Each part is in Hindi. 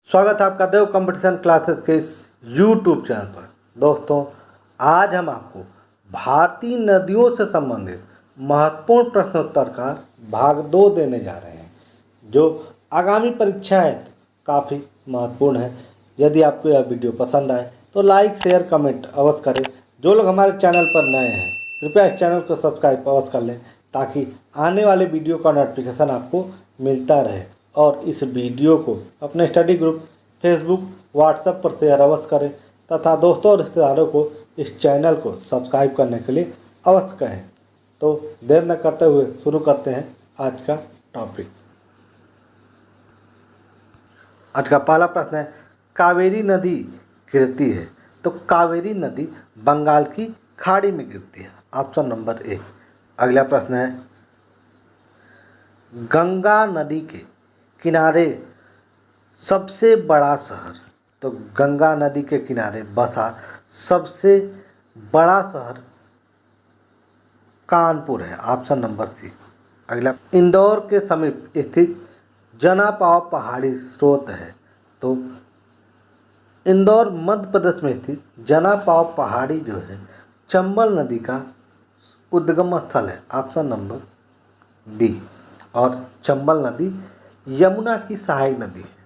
स्वागत है आपका देव कंपटीशन क्लासेस के इस यूट्यूब चैनल पर। दोस्तों, आज हम आपको भारतीय नदियों से संबंधित महत्वपूर्ण प्रश्नोत्तर का भाग 2 देने जा रहे हैं, जो आगामी परीक्षा है काफ़ी महत्वपूर्ण है। यदि आपको यह वीडियो पसंद आए तो लाइक शेयर कमेंट अवश्य करें। जो लोग हमारे चैनल पर नए हैं कृपया इस चैनल को सब्सक्राइब अवश्य कर लें, ताकि आने वाले वीडियो का नोटिफिकेशन आपको मिलता रहे। और इस वीडियो को अपने स्टडी ग्रुप फेसबुक व्हाट्सएप पर शेयर अवश्य करें तथा दोस्तों और रिश्तेदारों को इस चैनल को सब्सक्राइब करने के लिए अवश्य कहें। तो देर न करते हुए शुरू करते हैं आज का टॉपिक। आज का पहला प्रश्न है, कावेरी नदी गिरती है तो कावेरी नदी बंगाल की खाड़ी में गिरती है। Option number A. अगला प्रश्न है, गंगा नदी के किनारे सबसे बड़ा शहर। तो गंगा नदी के किनारे बसा सबसे बड़ा शहर कानपुर है। Option number C. अगला, इंदौर के समीप स्थित जनापाव पहाड़ी स्रोत है। तो इंदौर मध्य प्रदेश में स्थित जनापाव पहाड़ी जो है चंबल नदी का उद्गम स्थल है। Option number B. और चंबल नदी यमुना की सहायक नदी है।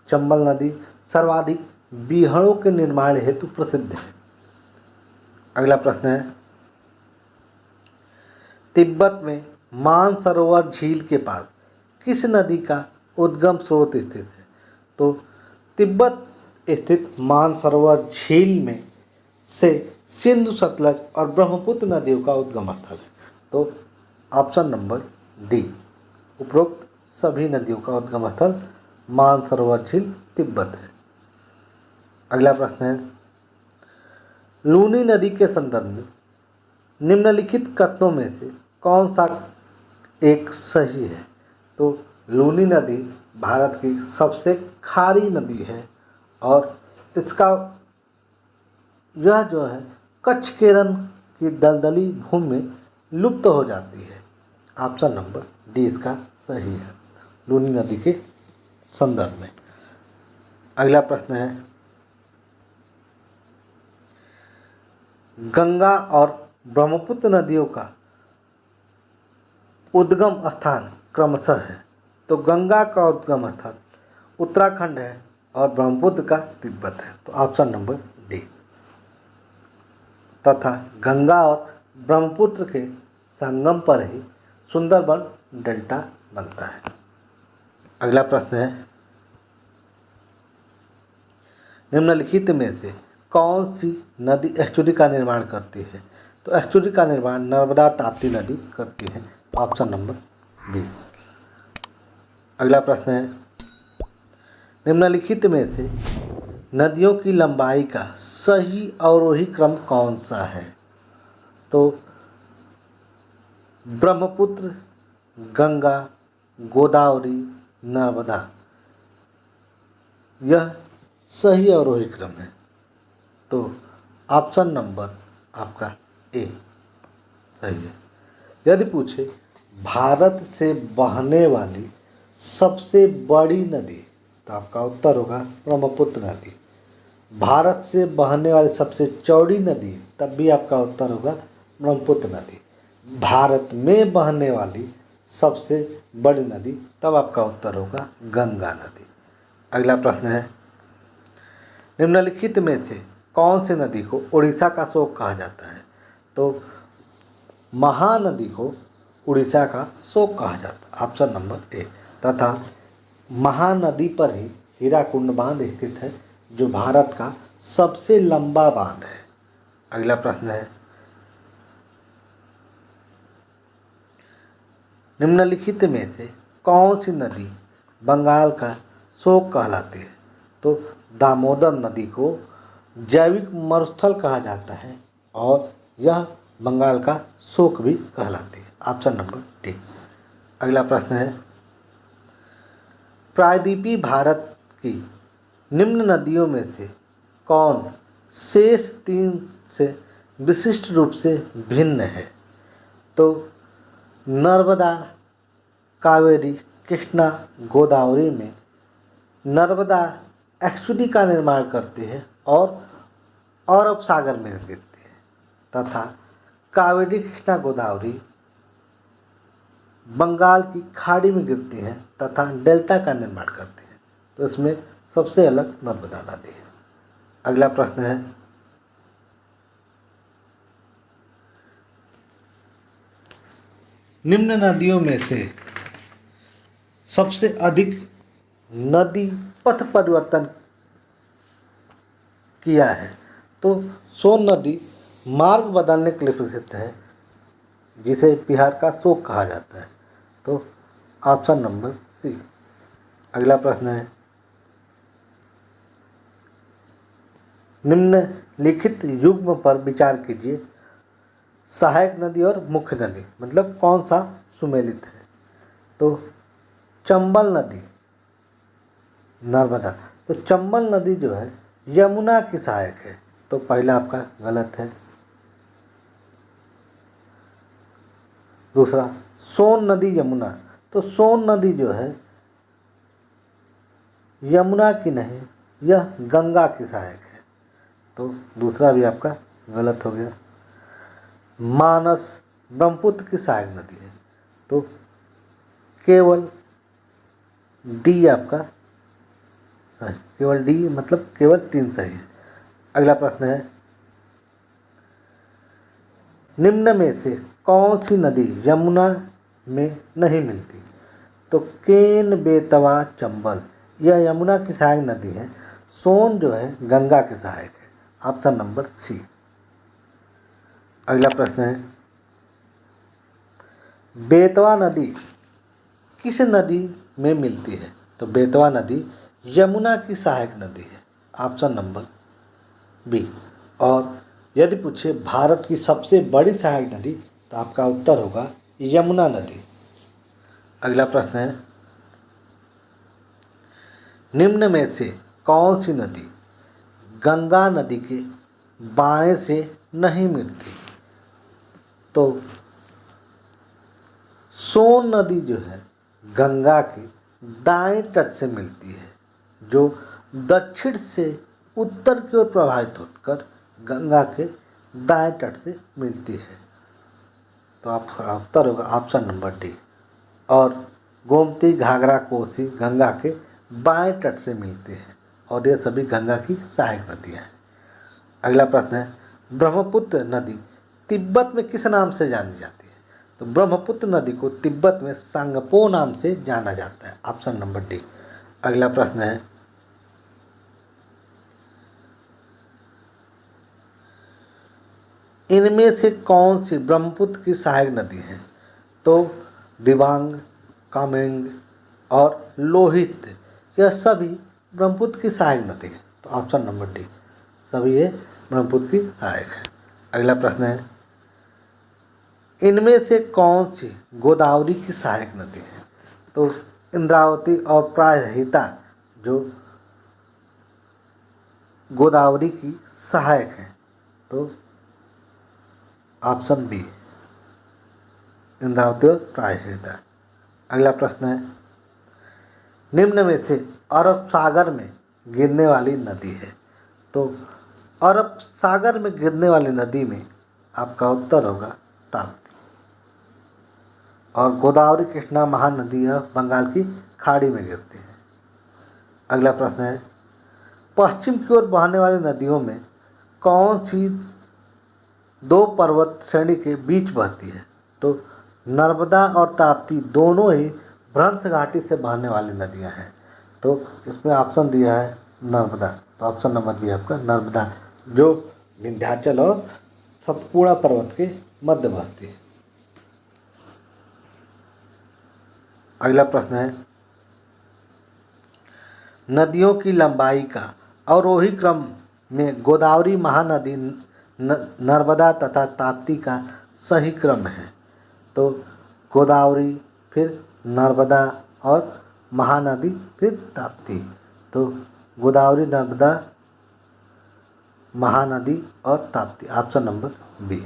चंबल नदी सर्वाधिक बीहड़ों के निर्माण हेतु प्रसिद्ध है। अगला प्रश्न है, तिब्बत में मानसरोवर झील के पास किस नदी का उद्गम स्रोत स्थित है। तो तिब्बत स्थित मानसरोवर झील में से सिंधु सतलज और ब्रह्मपुत्र नदियों का उद्गम स्थल है। तो ऑप्शन नंबर डी, उपरोक्त सभी नदियों का उद्गम स्थल मानसरोवर झील तिब्बत है। अगला प्रश्न है, लूनी नदी के संदर्भ में निम्नलिखित कथनों में से कौन सा एक सही है। तो लूनी नदी भारत की सबसे खारी नदी है और इसका यह जो है कच्छ केरन की दलदली भूमि में लुप्त हो जाती है। ऑप्शन नंबर डी इसका सही है, लूनी नदी के संदर्भ में। अगला प्रश्न है, गंगा और ब्रह्मपुत्र नदियों का उद्गम स्थान क्रमशः है। तो गंगा का उद्गम स्थान उत्तराखंड है और ब्रह्मपुत्र का तिब्बत है। तो ऑप्शन नंबर डी। तथा गंगा और ब्रह्मपुत्र के संगम पर ही सुंदरबन डेल्टा बनता है। अगला प्रश्न है, निम्नलिखित में से कौन सी नदी एस्चुरी का निर्माण करती है। तो एस्चुरी का निर्माण नर्मदा ताप्ती नदी करती है। Option number B. अगला प्रश्न है, निम्नलिखित में से नदियों की लंबाई का सही अवरोही क्रम कौन सा है। तो ब्रह्मपुत्र, गंगा, गोदावरी, नर्मदा, यह सही अवरोही क्रम है। तो ऑप्शन नंबर आपका ए सही है। यदि पूछे भारत से बहने वाली सबसे बड़ी नदी, तो आपका उत्तर होगा ब्रह्मपुत्र नदी। भारत से बहने वाली सबसे चौड़ी नदी, तब भी आपका उत्तर होगा ब्रह्मपुत्र नदी। भारत में बहने वाली सबसे बड़ी नदी, तब आपका उत्तर होगा गंगा नदी। अगला प्रश्न है, निम्नलिखित में से कौन सी नदी को उड़ीसा का शोक कहा जाता है। तो महानदी को उड़ीसा का शोक कहा जाता है। Option number A. तथा महानदी पर ही हीराकुंड बांध स्थित है, जो भारत का सबसे लंबा बांध है। अगला प्रश्न है, निम्नलिखित में से कौन सी नदी बंगाल का शोक कहलाती है। तो दामोदर नदी को जैविक मरुस्थल कहा जाता है और यह बंगाल का शोक भी कहलाती है। Option number D. अगला प्रश्न है, प्रायद्वीपीय भारत की निम्न नदियों में से कौन शेष 3 से विशिष्ट रूप से भिन्न है। तो नर्मदा, कावेरी, कृष्णा, गोदावरी में नर्मदा एक्सुडी का निर्माण करती है और अरब सागर में गिरती है, तथा कावेरी कृष्णा गोदावरी बंगाल की खाड़ी में गिरती हैं तथा डेल्टा का निर्माण करती हैं। तो इसमें सबसे अलग नर्मदा नदी है। अगला प्रश्न है, निम्न नदियों में से सबसे अधिक नदी पथ परिवर्तन किया है। तो सोन नदी मार्ग बदलने के लिए प्रसिद्ध है, जिसे बिहार का शोक कहा जाता है। तो ऑप्शन नंबर सी। अगला प्रश्न है, निम्नलिखित युग्म पर विचार कीजिए। सहायक नदी और मुख्य नदी मतलब कौन सा सुमेलित है। तो चंबल नदी नर्मदा, तो चंबल नदी जो है यमुना की सहायक है। तो पहला आपका गलत है। दूसरा, सोन नदी यमुना, तो सोन नदी जो है यमुना की नहीं, यह गंगा की सहायक है। तो दूसरा भी आपका गलत हो गया। मानस ब्रह्मपुत्र की सहायक नदी है। तो केवल डी आपका सही, केवल डी मतलब केवल 3 सही है। अगला प्रश्न है, निम्न में से कौन सी नदी यमुना में नहीं मिलती। तो केन बेतवा चंबल यह यमुना की सहायक नदी है। सोन जो है गंगा की सहायक है। Option number C. अगला प्रश्न है, बेतवा नदी किस नदी में मिलती है। तो बेतवा नदी यमुना की सहायक नदी है। Option number B. और यदि पूछे भारत की सबसे बड़ी सहायक नदी, तो आपका उत्तर होगा यमुना नदी। अगला प्रश्न है, निम्न में से कौन सी नदी गंगा नदी के बाएं से नहीं मिलती। तो सोन नदी जो है गंगा के दाएं तट से मिलती है, जो दक्षिण से उत्तर की ओर प्रवाहित होकर गंगा के दाएं तट से मिलती है। तो आपका उत्तर होगा ऑप्शन नंबर डी। और गोमती, घाघरा, कोसी गंगा के बाएं तट से मिलते हैं और ये सभी गंगा की सहायक नदियाँ हैं। अगला प्रश्न है, ब्रह्मपुत्र नदी तिब्बत में किस नाम से जानी जाती है। तो ब्रह्मपुत्र नदी को तिब्बत में सांगपो नाम से जाना जाता है। Option number D. अगला प्रश्न है, इनमें से कौन सी ब्रह्मपुत्र की सहायक नदी है। तो दिबांग, कामेंग और लोहित यह सभी ब्रह्मपुत्र की सहायक नदी है। तो ऑप्शन नंबर डी, सभी ये ब्रह्मपुत्र की सहायक है। अगला प्रश्न है, इनमें से कौन सी गोदावरी की सहायक नदी है। तो इंद्रावती और प्रायहिता जो गोदावरी की सहायक है। तो ऑप्शन बी, इंद्रावती और प्रायहिता। अगला प्रश्न है, निम्न में से अरब सागर में गिरने वाली नदी है। तो अरब सागर में गिरने वाली नदी में आपका उत्तर होगा ताप्ती। और गोदावरी, कृष्णा, महानदी यह बंगाल की खाड़ी में गिरती है। अगला प्रश्न है, पश्चिम की ओर बहने वाली नदियों में कौन सी 2 पर्वत श्रेणी के बीच बहती है। तो नर्मदा और ताप्ती दोनों ही भ्रंश घाटी से बहने वाली नदियां हैं। तो इसमें ऑप्शन दिया है नर्मदा। तो ऑप्शन नंबर बी आपका नर्मदा, जो विंध्याचल और सतपुड़ा पर्वत के मध्य बहती है। अगला प्रश्न है, नदियों की लंबाई का अवरोही क्रम में गोदावरी, महानदी, नर्मदा तथा ताप्ती का सही क्रम है। तो गोदावरी, फिर नर्मदा और महानदी, फिर ताप्ती। तो गोदावरी, नर्मदा, महानदी और ताप्ती, ऑप्शन नंबर बी।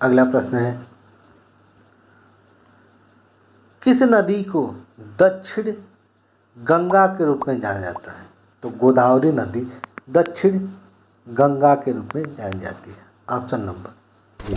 अगला प्रश्न है, किस नदी को दक्षिण गंगा के रूप में जाना जाता है। तो गोदावरी नदी दक्षिण गंगा के रूप में जानी जाती है। Option number D.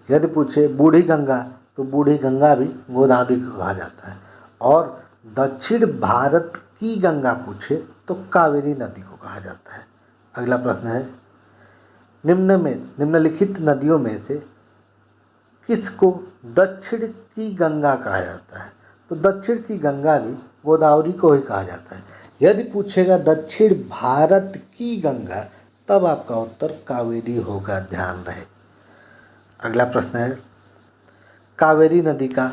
यदि पूछे बूढ़ी गंगा, तो बूढ़ी गंगा भी गोदावरी को कहा जाता है। और दक्षिण भारत की गंगा पूछे तो कावेरी नदी को कहा जाता है। अगला प्रश्न है, निम्नलिखित नदियों में से किसको दक्षिण की गंगा कहा जाता है? तो दक्षिण की गंगा भी गोदावरी को ही कहा जाता है। यदि पूछेगा दक्षिण भारत की गंगा, तब आपका उत्तर कावेरी होगा, ध्यान रहे। अगला प्रश्न है, कावेरी नदी का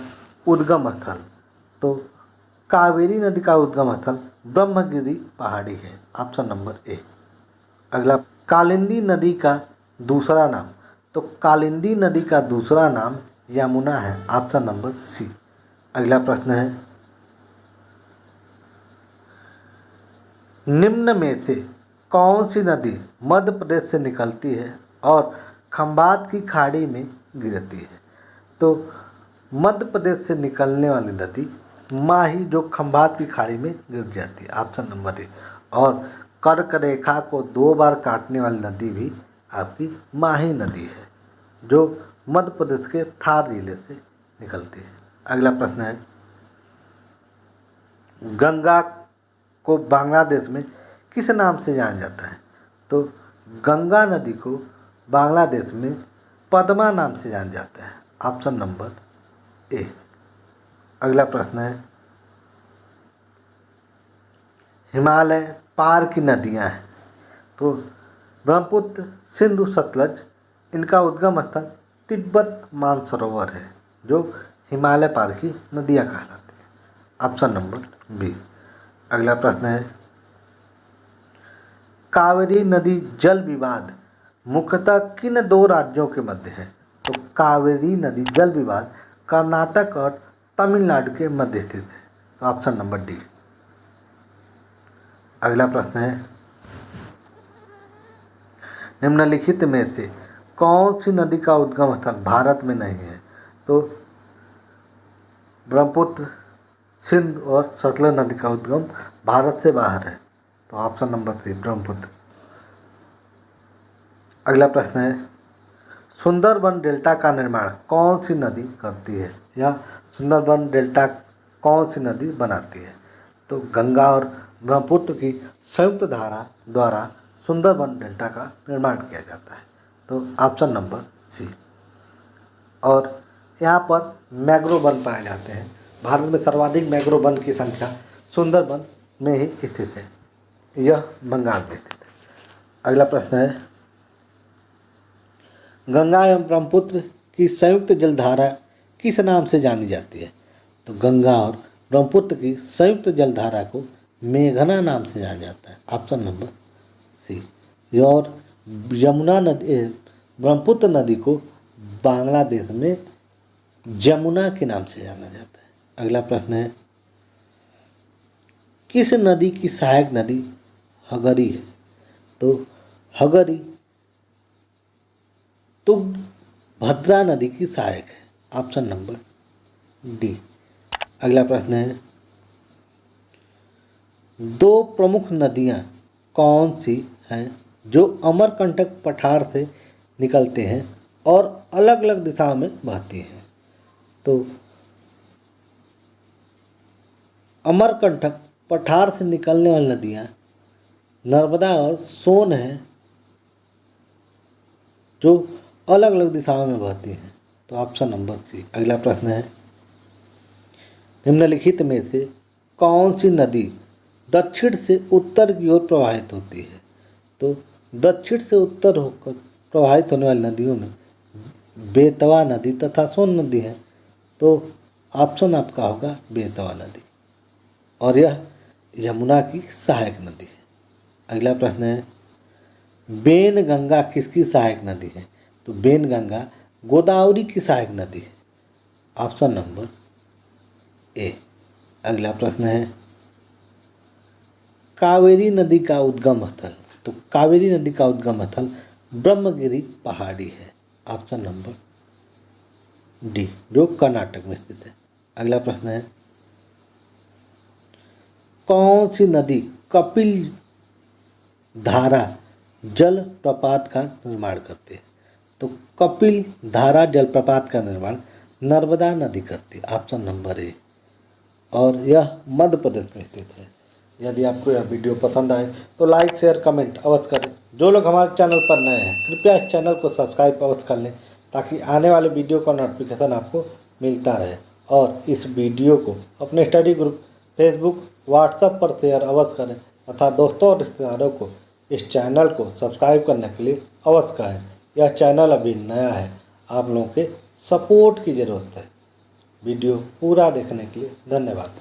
उद्गम स्थल। तो कावेरी नदी का उद्गम स्थल ब्रह्मगिरी पहाड़ी है। Option number A. अगला, कालिंदी नदी का दूसरा नाम। तो कालिंदी नदी का दूसरा नाम यमुना है। Option number C. अगला प्रश्न है, निम्न में से कौन सी नदी मध्य प्रदेश से निकलती है और खंबात की खाड़ी में गिरती है? तो मध्य प्रदेश से निकलने वाली नदी माही, जो खंबात की खाड़ी में गिर जाती है। Option number A. और कर्क रेखा को 2 बार काटने वाली नदी भी आपकी माही नदी है, जो मध्य प्रदेश के थार जिले से निकलती है। अगला प्रश्न है, गंगा को बांग्लादेश में किस नाम से जाना जाता है? तो गंगा नदी को बांग्लादेश में पद्मा नाम से जाना जाता है। Option number A. अगला प्रश्न है, हिमालय पार की नदियां हैं। तो ब्रह्मपुत्र, सिंधु, सतलज, इनका उद्गम स्थल तिब्बत मानसरोवर है, जो हिमालय पार की नदियां कहलाती हैं। Option number B. अगला प्रश्न है, कावेरी नदी जल विवाद मुख्यतः किन 2 राज्यों के मध्य है? तो कावेरी नदी जल विवाद कर्नाटक और तमिलनाडु के मध्य स्थित है। Option number D. अगला प्रश्न है, निम्नलिखित में से कौन सी नदी का उद्गम स्थल भारत में नहीं है? तो ब्रह्मपुत्र, सिंध और सतलज नदी का उद्गम भारत से बाहर है। तो ऑप्शन नंबर सी, ब्रह्मपुत्र। अगला प्रश्न है, सुंदरबन डेल्टा का निर्माण कौन सी नदी करती है, या सुंदरबन डेल्टा कौन सी नदी बनाती है? तो गंगा और ब्रह्मपुत्र की संयुक्त धारा द्वारा सुंदरबन डेल्टा का निर्माण किया जाता है। तो ऑप्शन नंबर सी। और यहाँ पर मैंग्रोव वन पाए जाते हैं। भारत में सर्वाधिक मैंग्रोव वन की संख्या सुंदरबन में ही स्थित है। यह बंगाल में स्थित है। अगला प्रश्न है, गंगा एवं ब्रह्मपुत्र की संयुक्त जलधारा किस नाम से जानी जाती है? तो गंगा और ब्रह्मपुत्र की संयुक्त जलधारा को मेघना नाम से जाना जाता है। Option number C. और यमुना नदी, ब्रह्मपुत्र नदी को बांग्लादेश में जमुना के नाम से जाना जाता है। अगला प्रश्न है, किस नदी की सहायक नदी हगरी है? तो हगरी तुंगभद्रा नदी की सहायक है। Option number D. अगला प्रश्न है, 2 प्रमुख नदियां कौन सी हैं जो अमरकंटक पठार से निकलते हैं और अलग अलग दिशाओं में बहती हैं? तो अमरकंटक पठार से निकलने वाली नदियां नर्मदा और सोन हैं, जो अलग अलग दिशाओं में बहती हैं। तो ऑप्शन नंबर सी। अगला प्रश्न है, निम्नलिखित में से कौन सी नदी दक्षिण से उत्तर की ओर प्रवाहित होती है? तो दक्षिण से उत्तर होकर प्रवाहित होने वाली नदियों में बेतवा नदी तथा सोन नदी है। तो ऑप्शन आपका होगा बेतवा नदी, और यह यमुना की सहायक नदी है। अगला प्रश्न है, बेन गंगा किसकी सहायक नदी है? तो बेन गंगा गोदावरी की सहायक नदी है। Option number A. अगला प्रश्न है, कावेरी नदी का उद्गम स्थल। तो कावेरी नदी का उद्गम स्थल ब्रह्मगिरी पहाड़ी है। ऑप्शन नंबर डी, जो कर्नाटक में स्थित है। अगला प्रश्न है, कौन सी नदी कपिल धारा जलप्रपात का निर्माण करती है? तो कपिल धारा जलप्रपात का निर्माण नर्मदा नदी करती है, ऑप्शन नंबर ए। और यह मध्य प्रदेश में स्थित है। यदि आपको यह वीडियो पसंद आए तो लाइक शेयर कमेंट अवश्य करें। जो लोग हमारे चैनल पर नए हैं कृपया इस चैनल को सब्सक्राइब अवश्य कर लें ताकि आने वाले वीडियो का नोटिफिकेशन आपको मिलता रहे। और इस वीडियो को अपने स्टडी ग्रुप फेसबुक व्हाट्सएप पर शेयर अवश्य करें तथा दोस्तों और रिश्तेदारों को इस चैनल को सब्सक्राइब करने के लिए अवश्य कहें। यह चैनल अभी नया है, आप लोगों के सपोर्ट की ज़रूरत है। वीडियो पूरा देखने के लिए धन्यवाद।